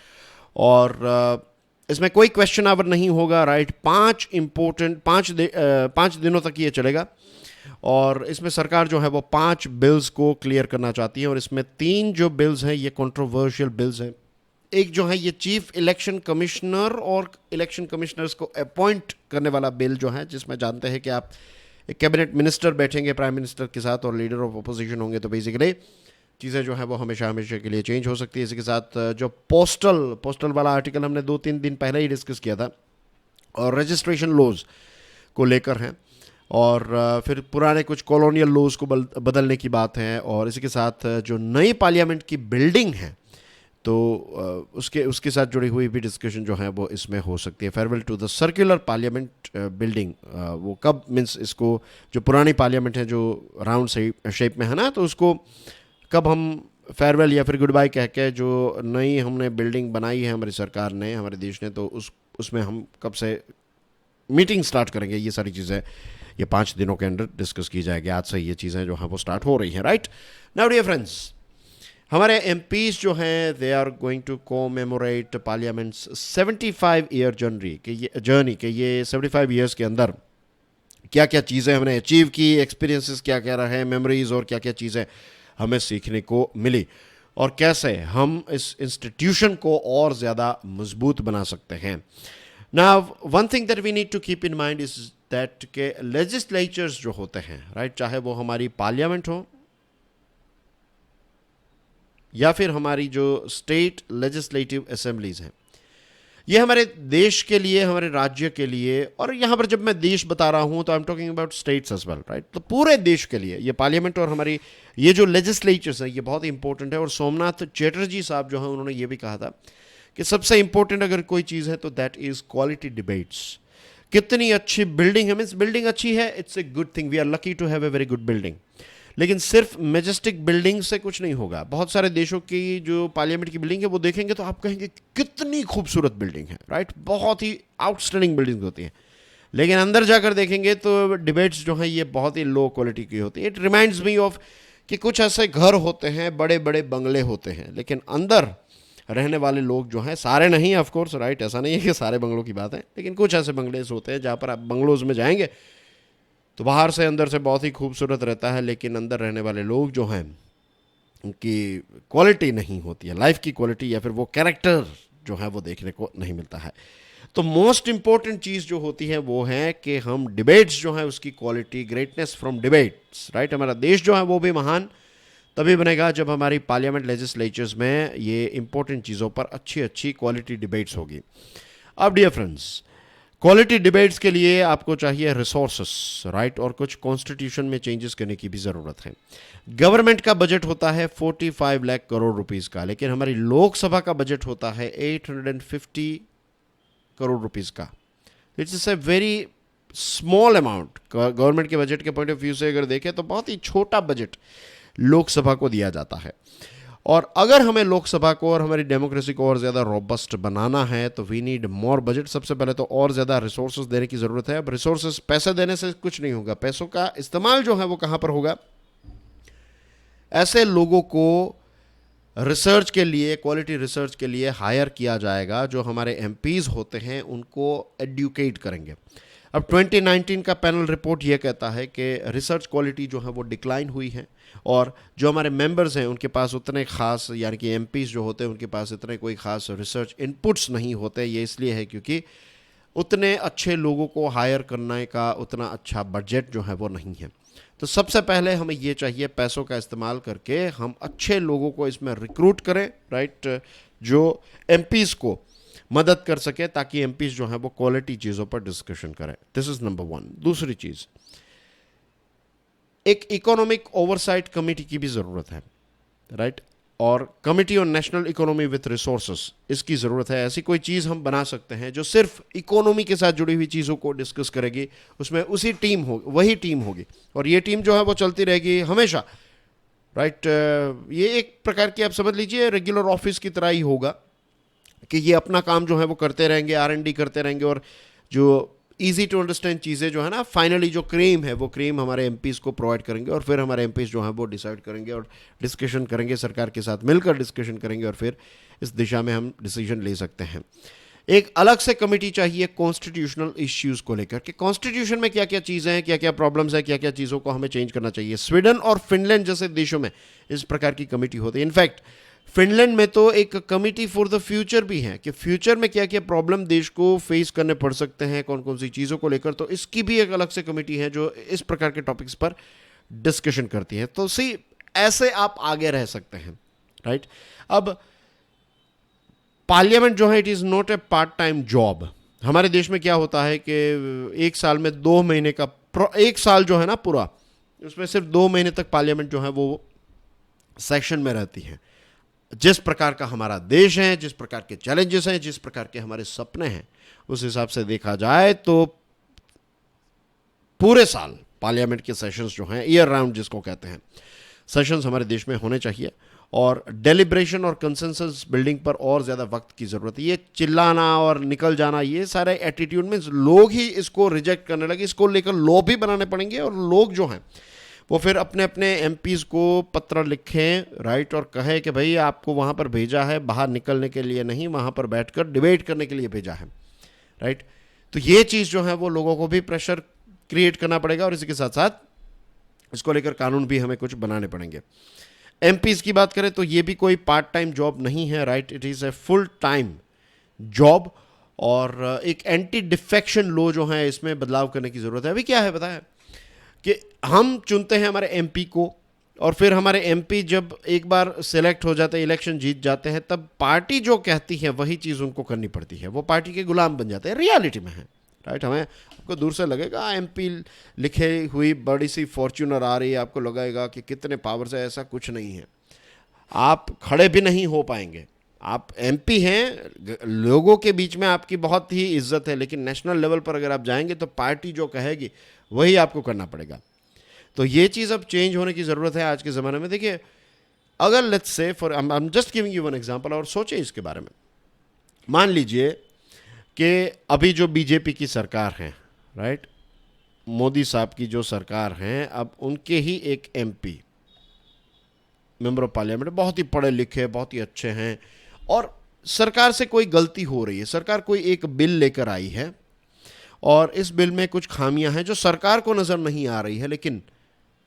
और इसमें कोई क्वेश्चन आवर नहीं होगा, राइट। 5 दिनों तक ये चलेगा और इसमें सरकार जो है वो 5 बिल्स को क्लियर करना चाहती है और इसमें 3 जो बिल्स हैं ये कंट्रोवर्शियल बिल्स हैं। एक जो है ये चीफ इलेक्शन कमिश्नर और इलेक्शन कमिश्नर्स को अपॉइंट करने वाला बिल जो है, जिसमें जानते हैं कि आप एक कैबिनेट मिनिस्टर बैठेंगे प्राइम मिनिस्टर के साथ और लीडर ऑफ अपोजिशन होंगे, तो बेसिकली चीज़ें जो है वो हमेशा हमेशा के लिए चेंज हो सकती है। इसी के साथ जो पोस्टल वाला आर्टिकल हमने 2-3 दिन पहले ही डिस्कस किया था और रजिस्ट्रेशन लॉज को लेकर हैं और फिर पुराने कुछ कॉलोनियल लॉज को बदलने की बात है और इसी के साथ जो नई पार्लियामेंट की बिल्डिंग है तो उसके साथ जुड़ी हुई भी डिस्कशन जो है वो इसमें हो सकती है। Farewell to the circular parliament building, वो कब, मीन्स इसको जो पुरानी पार्लियामेंट है जो राउंड शेप में है ना, तो उसको कब हम फेयरवेल या फिर गुड बाय कह के जो नई हमने बिल्डिंग बनाई है हमारी सरकार ने, हमारे देश ने, तो उसमें हम कब से मीटिंग स्टार्ट करेंगे, ये सारी चीज़ें ये 5 दिनों के अंदर डिस्कस की जाएगी। आज से ये चीज़ें जो हैं वो स्टार्ट हो रही हैं, राइट। नाउ डियर फ्रेंड्स, हमारे एमपीज जो हैं they are going to commemorate parliament's 75 year journey के ये 75 ईयर्स के अंदर क्या क्या चीज़ें हमने अचीव की, एक्सपीरियंसेस क्या क्या रहे, मेमोरीज और क्या क्या चीज़ें हमें सीखने को मिली और कैसे हम इस इंस्टीट्यूशन को और ज़्यादा मजबूत बना सकते हैं। Now one thing that we need to keep in mind is that के लेजिस्लेचर्स जो होते हैं, राइट, चाहे वो हमारी पार्लियामेंट हो या फिर हमारी जो स्टेट लेजिस्लेटिव असेंबलीज हैं, ये हमारे देश के लिए, हमारे राज्य के लिए, और यहाँ पर जब मैं देश बता रहा हूँ तो I am talking about states as well, right, तो पूरे देश के लिए ये पार्लियामेंट और हमारी ये जो लेजिस्लेचर्स हैं ये बहुत ही इंपॉर्टेंट है। और सोमनाथ चैटर्जी साहब जो हैं उन्होंने ये भी कहा था कि सबसे इंपॉर्टेंट अगर कोई चीज़ है तो दैट इज़ क्वालिटी डिबेट्स। कितनी अच्छी बिल्डिंग है, मीन्स बिल्डिंग अच्छी है, it's a good thing, we are lucky to have a very good building, लेकिन सिर्फ मेजेस्टिक बिल्डिंग से कुछ नहीं होगा। बहुत सारे देशों की जो पार्लियामेंट की बिल्डिंग है वो देखेंगे तो आप कहेंगे कितनी खूबसूरत बिल्डिंग है, राइट, बहुत ही आउटस्टैंडिंग बिल्डिंग होती है, लेकिन अंदर जाकर देखेंगे तो डिबेट्स जो हैं ये बहुत ही लो क्वालिटी की होती है। इट रिमाइंड्स मी ऑफ कि कुछ ऐसे घर होते हैं, बड़े बड़े बंगले होते हैं, लेकिन अंदर रहने वाले लोग जो हैं, सारे नहीं ऑफ कोर्स, राइट, ऐसा नहीं है कि सारे बंगलों की बात है, लेकिन कुछ ऐसे बंगलेस होते हैं जहाँ पर आप बंगलोज में जाएंगे तो बाहर से अंदर से बहुत ही खूबसूरत रहता है, लेकिन अंदर रहने वाले लोग जो हैं उनकी क्वालिटी नहीं होती है, लाइफ की क्वालिटी या फिर वो कैरेक्टर जो है वो देखने को नहीं मिलता है। तो मोस्ट इंपॉर्टेंट चीज़ जो होती है वो है कि हम डिबेट्स जो है उसकी quality, greatness from debates, right. हमारा देश जो है वो भी महान तभी बनेगा जब हमारी पार्लियामेंट लेजिस्लेचर्स में ये इंपॉर्टेंट चीज़ों पर अच्छी अच्छी क्वालिटी डिबेट्स होगी। अब डियर फ्रेंड्स, क्वालिटी डिबेट्स के लिए आपको चाहिए रिसोर्सेस, राइट, और कुछ कॉन्स्टिट्यूशन में चेंजेस करने की भी ज़रूरत है। गवर्नमेंट का बजट होता है 45 लाख करोड़ रुपीस का, लेकिन हमारी लोकसभा का बजट होता है 850 करोड़ रुपीस का। It's a very small amount. Government के बजट के पॉइंट ऑफ व्यू से अगर देखें तो बहुत ही छोटा बजट लोकसभा को दिया जाता है। और अगर हमें लोकसभा को और हमारी डेमोक्रेसी को और ज़्यादा रोबस्ट बनाना है तो वी नीड मोर बजट। सबसे पहले तो और ज़्यादा रिसोर्सेज देने की ज़रूरत है। अब रिसोर्सेज पैसे देने से कुछ नहीं होगा, पैसों का इस्तेमाल जो है वो कहाँ पर होगा? ऐसे लोगों को रिसर्च के लिए, क्वालिटी रिसर्च के लिए हायर किया जाएगा जो हमारे एमपीज़ होते हैं उनको एडुकेट करेंगे। अब 2019 का पैनल रिपोर्ट ये कहता है कि रिसर्च क्वालिटी जो है वो डिक्लाइन हुई है और जो हमारे मेंबर्स हैं उनके पास उतने खास, यानी कि एमपीज़ जो होते हैं उनके पास इतने कोई खास रिसर्च इनपुट्स नहीं होते। ये इसलिए है क्योंकि उतने अच्छे लोगों को हायर करने का उतना अच्छा बजट जो है वो नहीं है। तो सबसे पहले हमें ये चाहिए पैसों का इस्तेमाल करके हम अच्छे लोगों को इसमें रिक्रूट करें, राइट, जो एमपीज़ को मदद कर सके ताकि एमपीज़ जो हैं वो क्वालिटी चीज़ों पर डिस्कशन करें। This is number 1। दूसरी चीज़, एक इकोनॉमिक ओवरसाइट कमेटी की भी ज़रूरत है, राइट, और committee on national economy with resources, इसकी ज़रूरत है। ऐसी कोई चीज़ हम बना सकते हैं जो सिर्फ इकोनॉमी के साथ जुड़ी हुई चीज़ों को डिस्कस करेगी, उसमें वही टीम होगी और ये टीम जो है वो चलती रहेगी हमेशा, राइट। ये एक प्रकार की आप समझ लीजिए रेगुलर ऑफिस की तरह ही होगा कि ये अपना काम जो है वो करते रहेंगे, R&D करते रहेंगे और जो ईजी टू अंडरस्टैंड चीज़ें जो है ना, फाइनली जो क्रीम है वो क्रीम हमारे एमपीज़ को प्रोवाइड करेंगे, और फिर हमारे एमपीज़ जो हैं वो डिसाइड करेंगे और डिस्कशन करेंगे, सरकार के साथ मिलकर डिस्कशन करेंगे, और फिर इस दिशा में हम डिसीजन ले सकते हैं। एक अलग से कमेटी चाहिए कॉन्स्टिट्यूशनल इश्यूज़ को लेकर, कि कॉन्स्टिट्यूशन में क्या क्या चीज़ें हैं, क्या क्या प्रॉब्लम्स हैं, क्या क्या चीज़ों को हमें चेंज करना चाहिए। स्वीडन और फिनलैंड जैसे देशों में इस प्रकार की कमेटी होती है। इनफैक्ट फिनलैंड में तो एक कमिटी फॉर द फ्यूचर भी है, कि फ्यूचर में क्या क्या प्रॉब्लम देश को फेस करने पड़ सकते हैं, कौन कौन सी चीज़ों को लेकर, तो इसकी भी एक अलग से कमेटी है जो इस प्रकार के टॉपिक्स पर डिस्कशन करती है। तो सी ऐसे आप आगे रह सकते हैं, राइट। अब पार्लियामेंट जो है, it is not a part time job. हमारे देश में क्या होता है कि एक साल में 2 महीने का, एक साल जो है ना पूरा, उसमें सिर्फ 2 महीने तक पार्लियामेंट जो है वो सेशन में रहती है। जिस प्रकार का हमारा देश है, जिस प्रकार के चैलेंजेस हैं, जिस प्रकार के हमारे सपने हैं, उस हिसाब से देखा जाए तो पूरे साल पार्लियामेंट के सेशंस जो हैं, ईयर राउंड जिसको कहते हैं, सेशंस हमारे देश में होने चाहिए। और डेलिब्रेशन और कंसेंसस बिल्डिंग पर और ज़्यादा वक्त की ज़रूरत है। ये चिल्लाना और निकल जाना, ये सारे एटीट्यूड में लोग ही इसको रिजेक्ट करने लगे, इसको लेकर लॉ भी बनाने पड़ेंगे, और लोग जो हैं वो फिर अपने अपने एमपीज़ को पत्र लिखें, राइट, और कहे कि भाई आपको वहाँ पर भेजा है बाहर निकलने के लिए नहीं, वहाँ पर बैठकर डिबेट करने के लिए भेजा है, राइट। तो ये चीज़ जो है वो लोगों को भी प्रेशर क्रिएट करना पड़ेगा, और इसी के साथ साथ इसको लेकर कानून भी हमें कुछ बनाने पड़ेंगे। एमपीज़ की बात करें तो ये भी कोई पार्ट टाइम जॉब नहीं है, right, it is a full time job. और एक एंटी डिफेक्शन लॉ जो है, इसमें बदलाव करने की ज़रूरत है। अभी क्या है बताया कि हम चुनते हैं हमारे एमपी को, और फिर हमारे एमपी जब एक बार सेलेक्ट हो जाते हैं, इलेक्शन जीत जाते हैं, तब पार्टी जो कहती है वही चीज़ उनको करनी पड़ती है, वो पार्टी के गुलाम बन जाते हैं। रियलिटी में है, राइट। हमें आपको दूर से लगेगा एमपी लिखे हुई बड़ी सी फॉर्च्यूनर आ रही है, आपको लगेगा कि कितने पावर से, ऐसा कुछ नहीं है। आप खड़े भी नहीं हो पाएंगे। आप एमपी हैं, लोगों के बीच में आपकी बहुत ही इज्जत है, लेकिन नेशनल लेवल पर अगर आप जाएंगे तो पार्टी जो कहेगी वही आपको करना पड़ेगा। तो ये चीज़ अब चेंज होने की ज़रूरत है आज के ज़माने में। देखिए, अगर let's say for I am just giving you one example, और सोचिए इसके बारे में। मान लीजिए कि अभी जो बीजेपी की सरकार है, राइट, मोदी साहब की जो सरकार है, अब उनके ही एक एमपी मेंबर ऑफ पार्लियामेंट बहुत ही पढ़े लिखे, बहुत ही अच्छे हैं, और सरकार से कोई गलती हो रही है। सरकार कोई एक बिल लेकर आई है, और इस बिल में कुछ खामियां हैं जो सरकार को नज़र नहीं आ रही है, लेकिन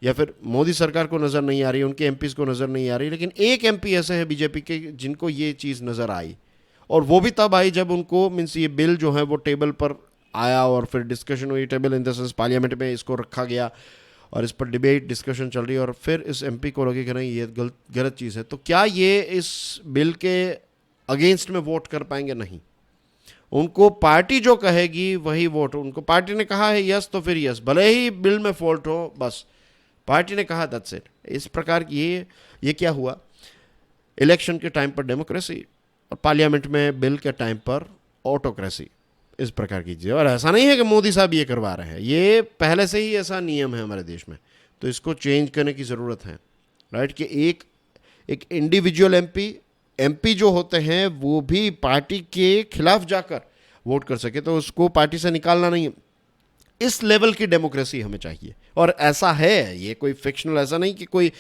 या फिर मोदी सरकार को नज़र नहीं आ रही है, उनके एमपीज़ को नज़र नहीं आ रही, लेकिन एक एमपी ऐसे हैं बीजेपी के जिनको ये चीज़ नज़र आई, और वो भी तब आई जब उनको मीन्स ये बिल जो है वो टेबल पर आया, और फिर डिस्कशन हुई, table in the sense parliament में इसको रखा गया, और इस पर डिबेट डिस्कशन चल रही है, और फिर इस एमपी को लगे कि नहीं ये गलत चीज़ है, तो क्या ये इस बिल के अगेंस्ट में वोट कर पाएंगे? नहीं। उनको पार्टी जो कहेगी वही वोट, उनको पार्टी ने कहा है यस तो फिर यस, भले ही बिल में फॉल्ट हो, बस पार्टी ने कहा दैट्स इट। इस प्रकार की ये क्या हुआ, इलेक्शन के टाइम पर डेमोक्रेसी, और पार्लियामेंट में बिल के टाइम पर ऑटोक्रेसी, इस प्रकार की चीज़। और ऐसा नहीं है कि मोदी साहब ये करवा रहे हैं, ये पहले से ही ऐसा नियम है हमारे देश में, तो इसको चेंज करने की ज़रूरत है, राइट। कि एक इंडिविजुअल एमपी जो होते हैं वो भी पार्टी के खिलाफ जाकर वोट कर सके, तो उसको पार्टी से निकालना नहीं है। इस लेवल की डेमोक्रेसी हमें चाहिए, और ऐसा है, ये कोई फिक्शनल, ऐसा नहीं कि कोई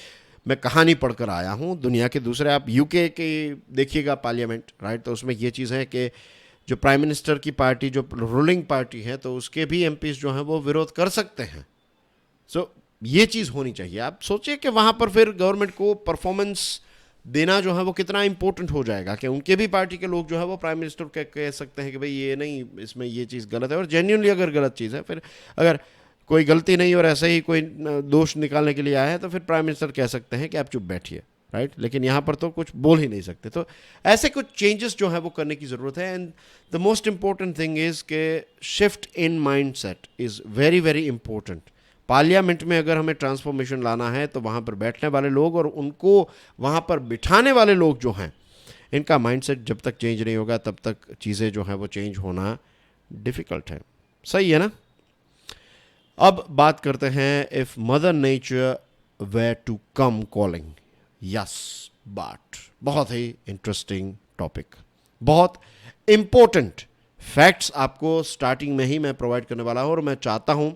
मैं कहानी पढ़कर आया हूँ। दुनिया के दूसरे, आप यूके के देखिएगा पार्लियामेंट, राइट, तो उसमें ये चीज़ है कि जो प्राइम मिनिस्टर की पार्टी, जो रूलिंग पार्टी है, तो उसके भी एमपीज़ जो हैं वो विरोध कर सकते हैं। सो ये चीज़ होनी चाहिए। आप सोचिए कि वहाँ पर फिर गवर्नमेंट को परफॉर्मेंस देना जो है वो कितना इंपॉर्टेंट हो जाएगा, कि उनके भी पार्टी के लोग जो है वो प्राइम मिनिस्टर को कह सकते हैं कि भाई ये नहीं, इसमें ये चीज़ गलत है, और जेन्युइनली अगर गलत चीज़ है, फिर अगर कोई गलती नहीं और ऐसे ही कोई दोष निकालने के लिए आया है, तो फिर प्राइम मिनिस्टर कह सकते हैं कि आप चुप बैठिए, राइट। लेकिन यहाँ पर तो कुछ बोल ही नहीं सकते। तो ऐसे कुछ चेंजेस जो है वो करने की ज़रूरत है। And the most important thing is के shift in mind set is very very important. Parliament में अगर हमें ट्रांसफॉर्मेशन लाना है, तो वहाँ पर बैठने वाले लोग और उनको वहाँ पर बिठाने वाले लोग जो हैं, इनका माइंडसेट जब तक चेंज नहीं होगा तब तक चीज़ें जो हैं वो चेंज होना डिफ़िकल्ट है। सही है ना? अब बात करते हैं, if mother nature way to come calling, yes but, बहुत ही इंटरेस्टिंग टॉपिक, बहुत इम्पोर्टेंट फैक्ट्स आपको स्टार्टिंग में ही मैं प्रोवाइड करने वाला हूँ और मैं चाहता हूँ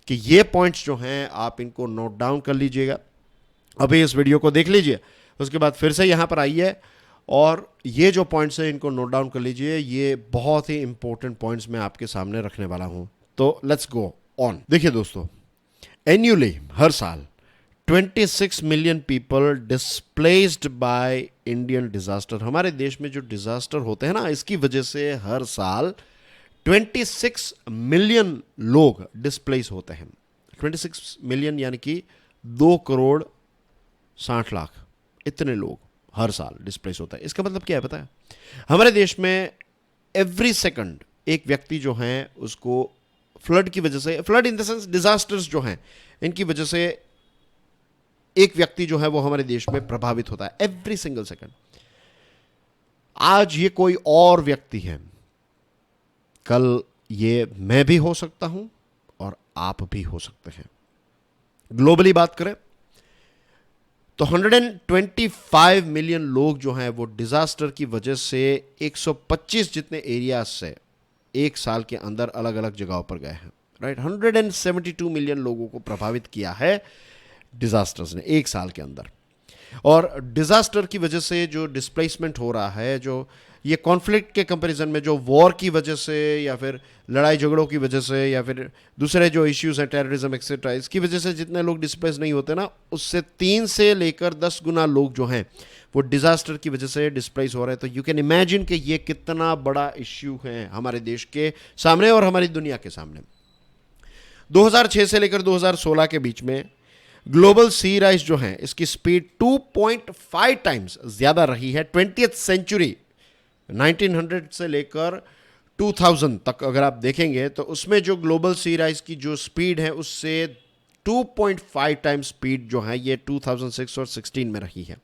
कि ये पॉइंट्स जो हैं आप इनको नोट डाउन कर लीजिएगा। अभी इस वीडियो को देख लीजिए, उसके बाद फिर से यहाँ पर आइए और ये जो पॉइंट्स हैं इनको नोट डाउन कर लीजिए। ये बहुत ही इंपॉर्टेंट पॉइंट्स मैं आपके सामने रखने वाला हूँ। तो लेट्स गो ऑन। देखिए दोस्तों, एन्युअली हर साल 26 million people displaced by Indian disaster. हमारे देश में जो डिजास्टर होते हैं ना, इसकी वजह से हर साल 26 मिलियन लोग डिस्प्लेस होते हैं। 26 मिलियन यानी कि 2 करोड़ 60 लाख, इतने लोग हर साल डिस्प्लेस होता है। इसका मतलब क्या है पता है? हमारे देश में एवरी सेकंड एक व्यक्ति जो है उसको फ्लड की वजह से, flood in the sense disasters जो हैं इनकी वजह से एक व्यक्ति जो है वो हमारे देश में प्रभावित होता है एवरी सिंगल सेकंड। आज ये कोई और व्यक्ति है, कल ये मैं भी हो सकता हूं और आप भी हो सकते हैं। ग्लोबली बात करें तो 125 मिलियन लोग जो हैं वो डिजास्टर की वजह से 125 जितने एरियाज से एक साल के अंदर अलग अलग जगहों पर गए हैं। राइट, 172 मिलियन लोगों को प्रभावित किया है डिजास्टर्स ने एक साल के अंदर। और डिजास्टर की वजह से जो डिस्प्लेसमेंट हो रहा है, जो ये कॉन्फ्लिक्ट के कंपैरिजन में जो वॉर की वजह से या फिर लड़ाई झगड़ों की वजह से या फिर दूसरे जो इश्यूज हैं टेररिज्म एक्सेट्रा, इसकी वजह से जितने लोग डिस्प्लेस नहीं होते ना, उससे 3 से लेकर 10 गुना लोग जो हैं वो डिजास्टर की वजह से डिस्प्लेस हो रहे हैं। तो यू कैन इमेजिन कि ये कितना बड़ा इश्यू है हमारे देश के सामने और हमारी दुनिया के सामने। 2006 से लेकर 2016 के बीच में ग्लोबल सी राइज जो है इसकी स्पीड 2.5 टाइम्स ज्यादा रही है। 20th सेंचुरी 1900 से लेकर 2000 तक अगर आप देखेंगे तो उसमें जो ग्लोबल सी राइज की जो स्पीड है उससे 2.5 टाइम्स स्पीड जो है ये 2006 और 16 में रही है।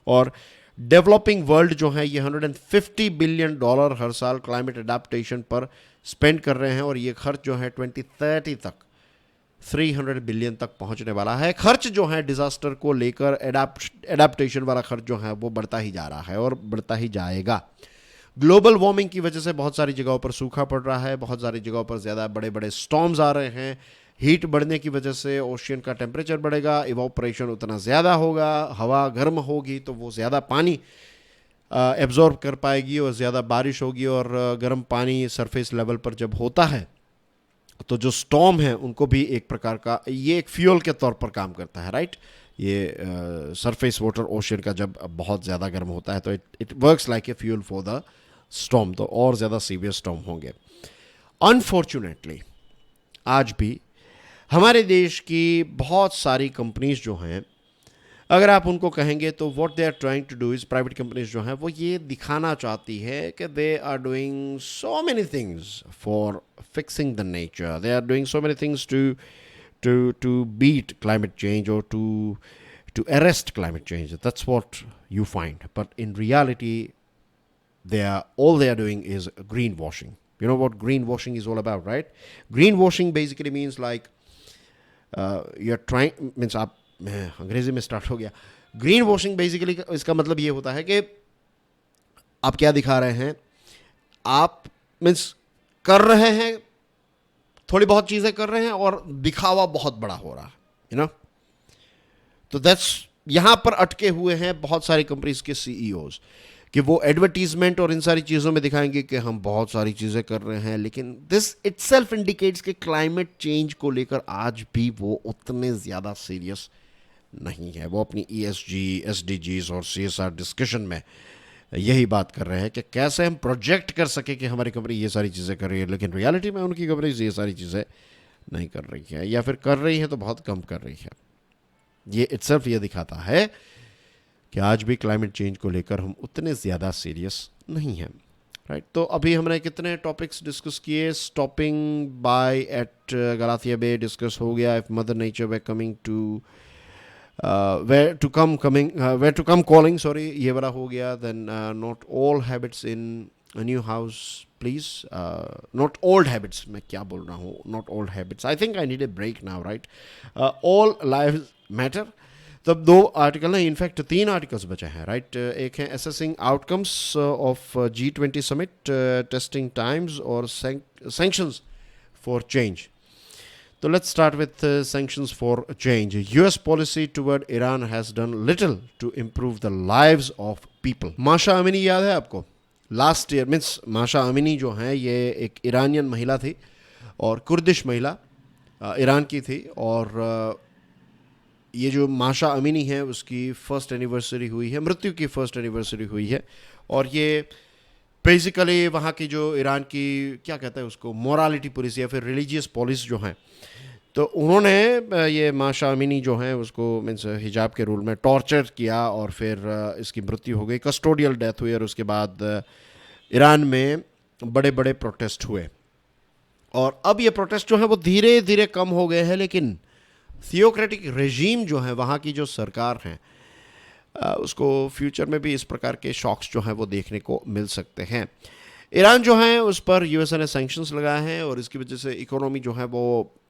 और डेवलपिंग वर्ल्ड जो है ये $150 बिलियन हर साल क्लाइमेट अडेप्टेशन पर स्पेंड कर रहे हैं और ये खर्च जो है 2030 तक 300 बिलियन तक पहुंचने वाला है। खर्च जो है डिजास्टर को लेकर एडाप्टेशन वाला खर्च जो है वो बढ़ता ही जा रहा है और बढ़ता ही जाएगा। ग्लोबल वार्मिंग की वजह से बहुत सारी जगहों पर सूखा पड़ रहा है, बहुत सारी जगहों पर ज़्यादा बड़े बड़े स्टॉर्म्स आ रहे हैं। हीट बढ़ने की वजह से ओशियन का टेम्परेचर बढ़ेगा, इवोपरेशन उतना ज़्यादा होगा, हवा गर्म होगी तो वो ज़्यादा पानी एब्जॉर्ब कर पाएगी और ज़्यादा बारिश होगी। और गर्म पानी सरफेस लेवल पर जब होता है तो जो स्टॉर्म है उनको भी एक प्रकार का ये एक फ्यूल के तौर पर काम करता है। राइट, ये सरफेस वाटर ओशियन का जब बहुत ज़्यादा गर्म होता है तो it works like a fuel for the storm, तो और ज़्यादा सीवियर स्टॉर्म होंगे। अनफॉर्चुनेटली आज भी हमारे देश की बहुत सारी कंपनीज जो हैं, अगर आप उनको कहेंगे तो what they are trying to do is, private companies जो हैं वो ये दिखाना चाहती है कि they are doing so many things for fixing the nature. They are doing so many things to beat climate change or to arrest climate change. That's what you find. But in reality, all they are doing is greenwashing. You know what greenwashing is all about, right? Greenwashing basically means like you're trying means आप अंग्रेजी में start हो गया। Green washing basically इसका मतलब ये होता है कि आप क्या दिखा रहे हैं, आप मीन्स कर रहे हैं, थोड़ी बहुत चीजें कर रहे हैं और दिखावा बहुत बड़ा हो रहा है, यू नो। तो दैट्स यहां पर अटके हुए हैं बहुत सारी कंपनीज के सीईओज कि वो एडवर्टीजमेंट और इन सारी चीजों में दिखाएंगे कि हम बहुत सारी चीजें कर रहे हैं, लेकिन दिस इटसेल्फ इंडिकेट्स कि क्लाइमेट चेंज को लेकर आज भी वो उतने ज्यादा सीरियस नहीं है। वो अपनी ESG, SDGs और CSR डिस्कशन में यही बात कर रहे हैं कि कैसे हम प्रोजेक्ट कर सके कि हमारी कंपनी ये सारी चीज़ें कर रही है, लेकिन रियलिटी में उनकी कंपनी ये सारी चीज़ें नहीं कर रही है, या फिर कर रही है तो बहुत कम कर रही है। ये इटसेल्फ ये दिखाता है कि आज भी क्लाइमेट चेंज को लेकर हम उतने ज़्यादा सीरियस नहीं हैं। राइट, तो अभी हमने कितने टॉपिक्स डिस्कस किए। Stopping by at Galathea bay discuss हो गया। If mother nature way coming to where to come calling, sorry, ये वाला हो गया। Then not all habits in a new house please, not old habits, मैं क्या बोल रहा हूँ, not old habits, I think I need a break now, right? All lives matter, तब 2 आर्टिकल नहीं, इनफैक्ट 3 आर्टिकल्स बचे हैं, राइट। एक है assessing outcomes of G20 summit, testing times और सैंक्शंस फॉर चेंज। तो let's start with sanctions for change. US policy toward Iran has done little to improve the lives of people. Mahsa Amini याद है आपको? Last year means माशा Amini जो हैं ये एक ईरानियन महिला थी और कुर्दिश महिला ईरान की थी, और ये जो माशा अमीनी है उसकी फर्स्ट एनिवर्सरी हुई है, मृत्यु की फर्स्ट एनिवर्सरी हुई है। और ये बेसिकली वहाँ की जो ईरान की क्या कहते हैं उसको, मोरालिटी पुलिस या फिर रिलीजियस पुलिस जो हैं, तो उन्होंने ये माशा अमीनी जो है उसको मीन्स हिजाब के रूल में टॉर्चर किया और फिर इसकी मृत्यु हो गई, कस्टोडियल डेथ हुई। और उसके बाद ईरान में बड़े बड़े प्रोटेस्ट हुए, और अब ये प्रोटेस्ट जो है वो धीरे धीरे कम हो गए हैं, लेकिन थियोक्रेटिक रेजीम जो है वहाँ की जो सरकार है उसको फ्यूचर में भी इस प्रकार के शॉक्स जो हैं वो देखने को मिल सकते हैं। ईरान जो है उस पर यूएसए ने सैंक्शंस लगाए हैं, और इसकी वजह से इकोनॉमी जो है वो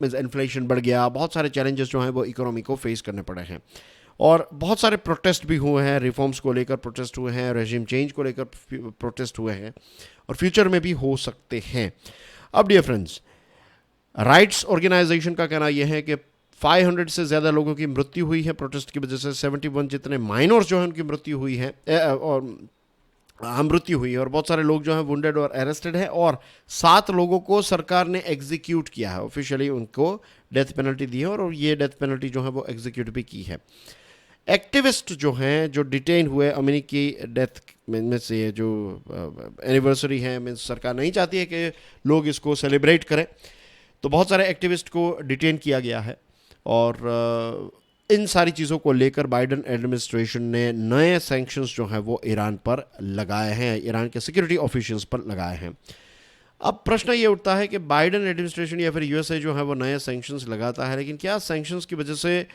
मीन्स इन्फ्लेशन बढ़ गया, बहुत सारे चैलेंजेस जो हैं वो इकोनॉमी को फेस करने पड़े हैं, और बहुत सारे प्रोटेस्ट भी हुए हैं, रिफॉर्म्स को लेकर प्रोटेस्ट हुए हैं, रेजिम चेंज को लेकर प्रोटेस्ट हुए हैं, और फ्यूचर में भी हो सकते हैं। अब डियर फ्रेंड्स, राइट्स ऑर्गेनाइजेशन का कहना यह है कि 500 से ज़्यादा लोगों की मृत्यु हुई है प्रोटेस्ट की वजह से, 71 जितने माइनर्स जो हैं उनकी मृत्यु हुई है, और मृत्यु हुई है, और बहुत सारे लोग जो हैं वुंडेड और अरेस्टेड हैं, और 7 लोगों को सरकार ने एग्जीक्यूट किया है, ऑफिशियली उनको डेथ पेनल्टी दी है, और ये डेथ पेनल्टी जो है वो एग्जीक्यूट भी की है। एक्टिविस्ट जो हैं जो डिटेन हुए अमीनी की डेथ में से, ये जो एनिवर्सरी है, मीन्स सरकार नहीं चाहती है कि लोग इसको सेलिब्रेट करें, तो बहुत सारे एक्टिविस्ट को डिटेन किया गया है, और इन सारी चीज़ों को लेकर बाइडन एडमिनिस्ट्रेशन ने नए सैंक्शंस जो हैं वो ईरान पर लगाए हैं, ईरान के सिक्योरिटी ऑफिशियल्स पर लगाए हैं। अब प्रश्न ये उठता है कि बाइडन एडमिनिस्ट्रेशन या फिर यूएसए जो है वो नए सैंक्शंस लगाता है, लेकिन क्या सैंक्शंस की वजह से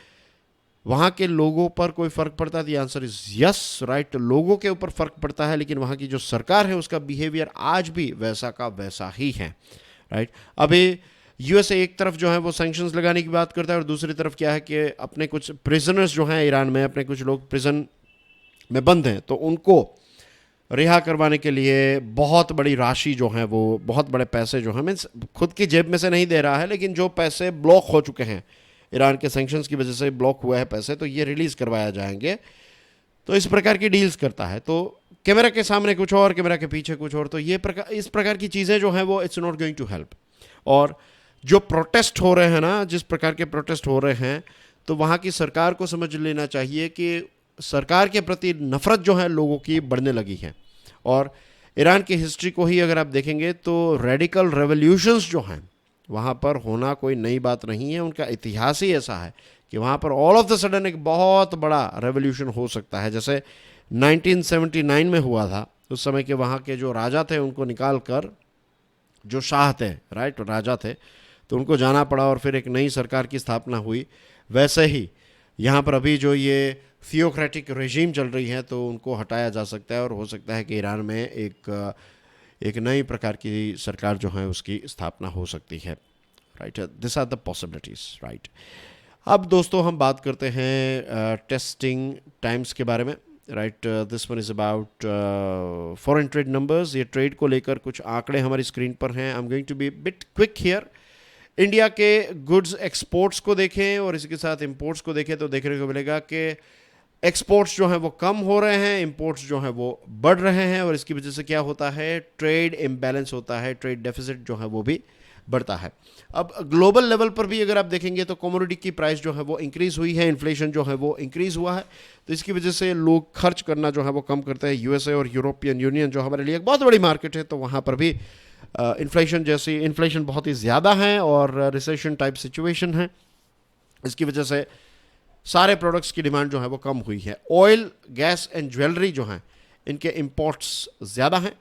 वहाँ के लोगों पर कोई फ़र्क पड़ता है? The answer is yes, right. लोगों के ऊपर फ़र्क पड़ता है, लेकिन वहाँ की जो सरकार है उसका बिहेवियर आज भी वैसा का वैसा ही है, राइट। अभी यूएसए एक तरफ जो है वो सैंक्शंस लगाने की बात करता है, और दूसरी तरफ क्या है कि अपने कुछ प्रिजनर्स जो हैं ईरान में, अपने कुछ लोग प्रिजन में बंद हैं, तो उनको रिहा करवाने के लिए बहुत बड़ी राशि जो है वो, बहुत बड़े पैसे जो हैं, मीन्स खुद की जेब में से नहीं दे रहा है, लेकिन जो पैसे ब्लॉक हो चुके हैं ईरान के सैंक्शंस की वजह से ब्लॉक हुआ है पैसे, तो ये रिलीज़ करवाया जाएंगे। तो इस प्रकार की डील्स करता है, तो कैमरा के सामने कुछ और, कैमरा के पीछे कुछ और, तो ये इस प्रकार की चीज़ें जो हैं वो it's not going to help. और जो प्रोटेस्ट हो रहे हैं ना, जिस प्रकार के प्रोटेस्ट हो रहे हैं, तो वहाँ की सरकार को समझ लेना चाहिए कि सरकार के प्रति नफ़रत जो है लोगों की बढ़ने लगी है। और ईरान की हिस्ट्री को ही अगर आप देखेंगे तो रेडिकल रेवोल्यूशंस जो हैं वहाँ पर होना कोई नई बात नहीं है, उनका इतिहास ही ऐसा है कि वहाँ पर ऑल ऑफ द सडन एक बहुत बड़ा रेवोल्यूशन हो सकता है, जैसे 1979 में हुआ था। उस समय के वहाँ के जो राजा थे उनको निकाल कर जो शाह थे, राइट, राजा थे, तो उनको जाना पड़ा और फिर एक नई सरकार की स्थापना हुई। वैसे ही यहाँ पर अभी जो ये थियोक्रेटिक रेजीम चल रही है तो उनको हटाया जा सकता है, और हो सकता है कि ईरान में एक नई प्रकार की सरकार जो है उसकी स्थापना हो सकती है, right. This are the possibilities, right. अब दोस्तों हम बात करते हैं टेस्टिंग टाइम्स के बारे में, right. This one is about foreign trade numbers. ये ट्रेड को लेकर कुछ आंकड़े हमारी स्क्रीन पर हैं। I am going to be bit quick here. India के गुड्स एक्सपोर्ट्स को देखें और इसके साथ इंपोर्ट्स को देखें तो देखने को मिलेगा कि एक्सपोर्ट्स जो हैं वो कम हो रहे हैं, इंपोर्ट्स जो हैं वो बढ़ रहे हैं, और इसकी वजह से क्या होता है, ट्रेड इम्बैलेंस होता है, ट्रेड डेफिसिट जो है वो भी बढ़ता है। अब ग्लोबल लेवल पर भी अगर आप देखेंगे तो कमोडिटी की प्राइस जो है वो इंक्रीज़ हुई है, इन्फ्लेशन जो है वो इंक्रीज़ हुआ है, तो इसकी वजह से लोग खर्च करना जो है वो कम करते हैं। यूएसए और यूरोपियन यूनियन जो हमारे लिए एक बहुत बड़ी मार्केट है, तो वहाँ पर भी इन्फ्लेशन बहुत ही ज़्यादा है और रिसेशन टाइप सिचुएशन है। इसकी वजह से सारे प्रोडक्ट्स की डिमांड जो है वो कम हुई है। ऑयल, गैस एंड ज्वेलरी जो हैं इनके इंपोर्ट्स ज़्यादा हैं,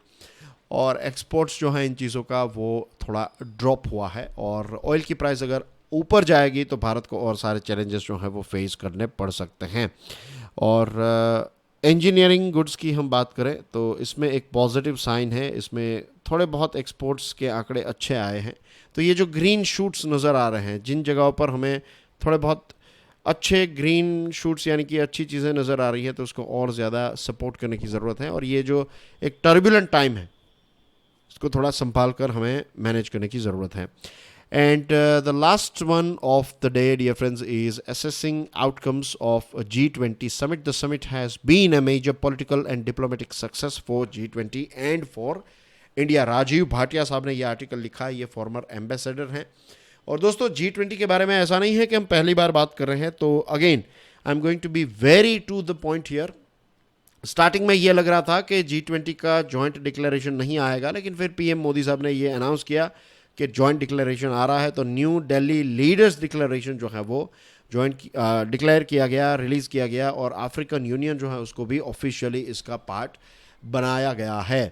और एक्सपोर्ट्स जो हैं इन चीज़ों का वो थोड़ा ड्रॉप हुआ है। और ऑयल की प्राइस अगर ऊपर जाएगी तो भारत को और सारे चैलेंजेस जो हैं वो फेस करने पड़ सकते हैं। और इंजीनियरिंग गुड्स की हम बात करें तो इसमें एक पॉजिटिव साइन है, इसमें थोड़े बहुत एक्सपोर्ट्स के आंकड़े अच्छे आए हैं। तो ये जो ग्रीन शूट्स नज़र आ रहे हैं, जिन जगहों पर हमें थोड़े बहुत अच्छे ग्रीन शूट्स यानी कि अच्छी चीज़ें नज़र आ रही है, तो उसको और ज़्यादा सपोर्ट करने की ज़रूरत है। और ये जो एक टर्बुलेंट टाइम है इसको थोड़ा संभाल कर हमें मैनेज करने की ज़रूरत है। And the last one of the day, dear friends, is assessing outcomes of a G20 summit. The summit has been a major political and diplomatic success for G20 and for India. Rajiv Bhatia साहब ने ये article लिखा है, ये farmer ambassador हैं। और दोस्तों G20 के बारे में ऐसा नहीं है कि हम पहली बार बात कर रहे हैं, तो again I am going to be very to the point here. Starting में ये लग रहा था कि G20 का जॉइंट डिक्लेरेशन नहीं आएगा, लेकिन फिर पीएम मोदी साहब ने ये अनाउंस किया कि जॉइंट डिक्लेरेशन आ रहा है। तो न्यू दिल्ली लीडर्स डिक्लेरेशन जो है वो जॉइंट डिक्लेयर किया गया, रिलीज़ किया गया, और अफ्रीकन यूनियन जो है उसको भी ऑफिशियली इसका पार्ट बनाया गया है।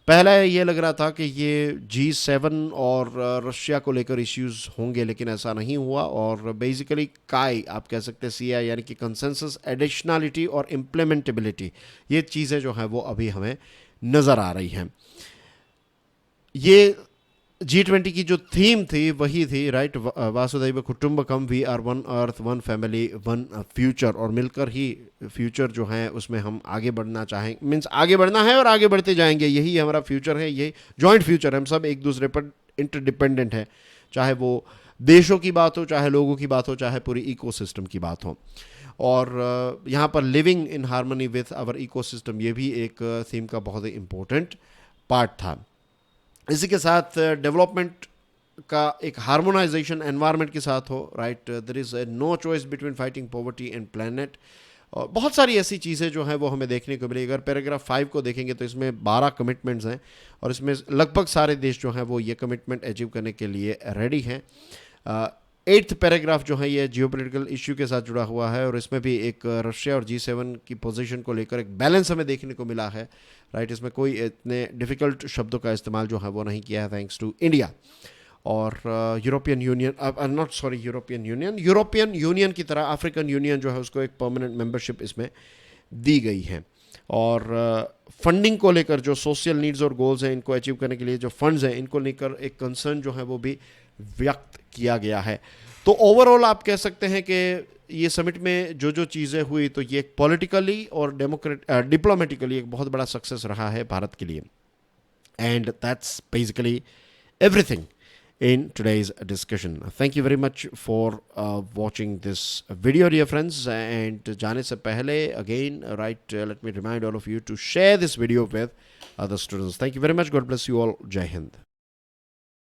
पहले ये लग रहा था कि ये G7 और रशिया को लेकर इश्यूज होंगे, लेकिन ऐसा नहीं हुआ। और बेसिकली काई आप कह सकते हैं, CI यानी कि कंसेंसस, एडिशनलिटी और इम्प्लीमेंटेबिलिटी, ये चीज़ें जो हैं वो अभी हमें नज़र आ रही हैं। ये G20 की जो थीम थी वही थी, right, Vasudhaiva Kutumbakam, we are one earth one family one future. और मिलकर ही फ्यूचर जो है उसमें हम आगे बढ़ना चाहें, मीन्स आगे बढ़ना है और आगे बढ़ते जाएंगे, यही हमारा फ्यूचर है, ये जॉइंट फ्यूचर है। हम सब एक दूसरे पर इंटरडिपेंडेंट है, चाहे वो देशों की बात हो, चाहे लोगों की बात हो, चाहे पूरी इकोसिस्टम की बात हो। और यहाँ पर living in harmony with our ecosystem, ये भी एक थीम का बहुत ही इम्पोर्टेंट पार्ट था। इसी के साथ डेवलपमेंट का एक हार्मोनाइजेशन एनवायरनमेंट के साथ हो, right, there is no choice between fighting poverty and planet. और बहुत सारी ऐसी चीज़ें जो हैं वो हमें देखने को मिली। अगर पैराग्राफ 5 को देखेंगे तो इसमें 12 कमिटमेंट्स हैं, और इसमें लगभग सारे देश जो हैं वो ये कमिटमेंट अचीव करने के लिए रेडी हैं। 8th पैराग्राफ जो है ये जियोपॉलिटिकल इश्यू के साथ जुड़ा हुआ है, और इसमें भी एक रशिया और G7 की पोजीशन को लेकर एक बैलेंस हमें देखने को मिला है, राइट। इसमें कोई इतने डिफ़िकल्ट शब्दों का इस्तेमाल जो है वो नहीं किया है, थैंक्स टू इंडिया। और यूरोपियन यूनियन की तरह अफ्रीकन यूनियन जो है उसको एक परमानेंट मेंबरशिप इसमें दी गई है। और फंडिंग को लेकर जो सोशल नीड्स और गोल्स हैं, इनको अचीव करने के लिए जो फंड्स हैं, इनको लेकर एक कंसर्न जो है वो भी व्यक्त किया गया है। तो ओवरऑल आप कह सकते हैं कि ये समिट में जो जो चीज़ें हुई, तो ये एक पॉलिटिकली और डिप्लोमेटिकली एक बहुत बड़ा सक्सेस रहा है भारत के लिए। And that's basically everything in today's discussion. Thank you very much for watching this video, dear friends. And जाने से पहले again, right, let me remind all of you to share this video with other students. Thank you very much. God bless you all. Jai Hind.